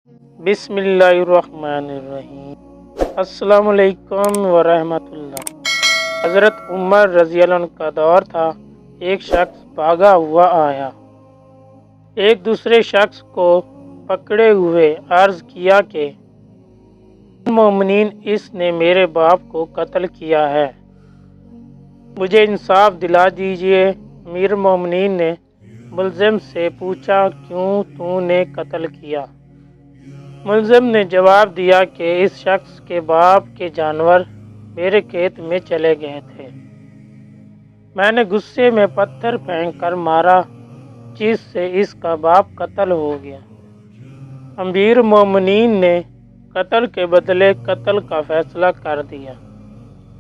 بسم اللہ الرحمن الرحیم۔ السلام علیکم ورحمۃ اللہ۔ حضرت عمر رضی اللہ عنہ کا دور تھا۔ ایک شخص بھاگا ہوا آیا، ایک دوسرے شخص کو پکڑے ہوئے عرض کیا کہ مومنین، اس نے میرے باپ کو قتل کیا ہے، مجھے انصاف دلا دیجئے۔ امیر مومنین نے ملزم سے پوچھا، کیوں تو نے قتل کیا؟ ملزم نے جواب دیا کہ اس شخص کے باپ کے جانور میرے کھیت میں چلے گئے تھے، میں نے غصے میں پتھر پھینک کر مارا، جس سے اس کا باپ قتل ہو گیا۔ امیر مومنین نے قتل کے بدلے قتل کا فیصلہ کر دیا۔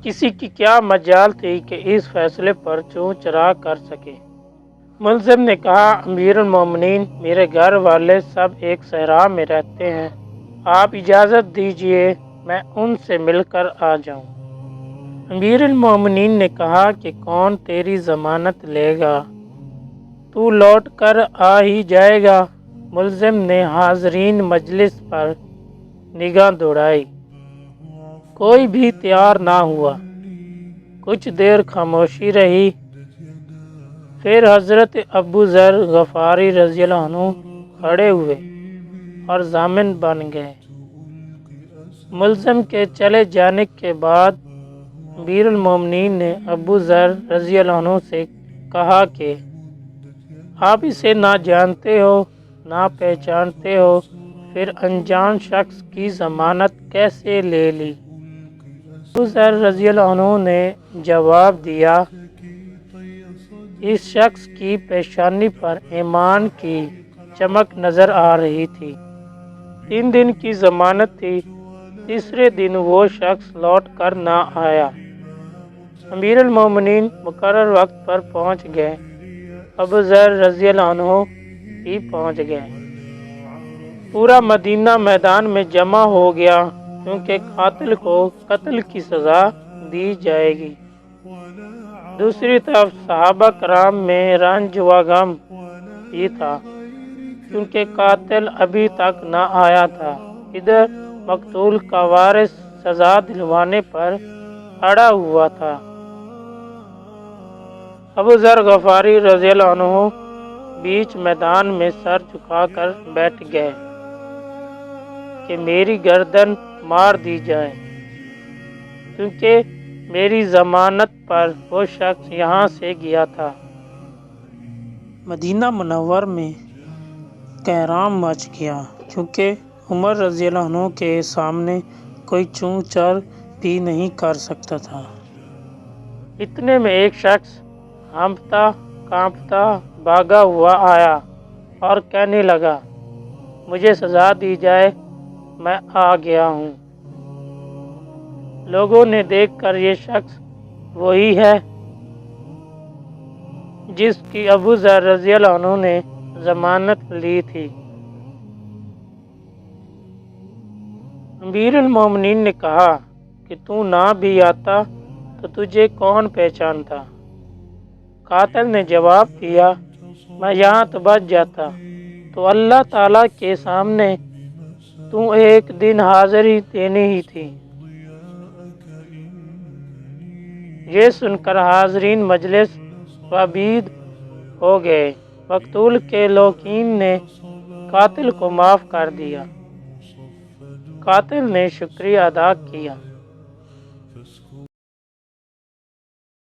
کسی کی کیا مجال تھی کہ اس فیصلے پر چوں چرا کر سکے؟ ملزم نے کہا، امیر المومنین، میرے گھر والے سب ایک صحرا میں رہتے ہیں، آپ اجازت دیجئے میں ان سے مل کر آ جاؤں۔ امیر المومنین نے کہا کہ کون تیری ضمانت لے گا؟ تو لوٹ کر آ ہی جائے گا۔ ملزم نے حاضرین مجلس پر نگاہ دوڑائی، کوئی بھی تیار نہ ہوا۔ کچھ دیر خاموشی رہی، پھر حضرت ابو ذر غفاری رضی اللہ عنہ کھڑے ہوئے اور ضامن بن گئے۔ ملزم کے چلے جانے کے بعد امیر المومنین نے ابو ذر رضی اللہ عنہ سے کہا کہ آپ اسے نہ جانتے ہو نہ پہچانتے ہو، پھر انجان شخص کی ضمانت کیسے لے لی؟ ابو ذر رضی اللہ عنہ نے جواب دیا، اس شخص کی پیشانی پر ایمان کی چمک نظر آ رہی تھی۔ 3 دن کی ضمانت تھی، تیسرے دن وہ شخص لوٹ کر نہ آیا۔ امیر المومنین مقرر وقت پر پہنچ گئے، ابو ذر رضی اللہ عنہ بھی پہنچ گئے۔ پورا مدینہ میدان میں جمع ہو گیا، کیونکہ قاتل کو قتل کی سزا دی جائے گی۔ دوسری طرف صحابہ کرام میں رنج و غم بھی تھا، کیونکہ قاتل ابھی تک نہ آیا تھا۔ ادھر مقتول کا وارث سزا دلوانے پر اڑا ہوا تھا۔ ابو ذر غفاری رضی اللہ عنہ بیچ میدان میں سر جھکا کر بیٹھ گئے کہ میری گردن مار دی جائے، کیونکہ میری ضمانت پر وہ شخص یہاں سے گیا تھا۔ مدینہ منور میں کہرام مچ گیا، کیونکہ عمر رضی اللہ عنہ کے سامنے کوئی چوں چل بھی نہیں کر سکتا تھا۔ اتنے میں ایک شخص ہانپتا کانپتا بھاگا ہوا آیا اور کہنے لگا، مجھے سزا دی جائے، میں آ گیا ہوں۔ لوگوں نے دیکھ کر یہ شخص وہی ہے جس کی ابو ذر رضی اللہ عنہ نے ضمانت لی تھی۔ امیر المومنین نے کہا کہ تو نہ بھی آتا تو تجھے کون پہچانتا؟ قاتل نے جواب دیا، میں یہاں تو بچ جاتا تو اللہ تعالیٰ کے سامنے تو ایک دن حاضری دینی ہی تھی۔ یہ سن کر حاضرین مجلس وابید ہو گئے۔ مقتول کے لوکین نے قاتل کو معاف کر دیا۔ قاتل نے شکریہ ادا کیا۔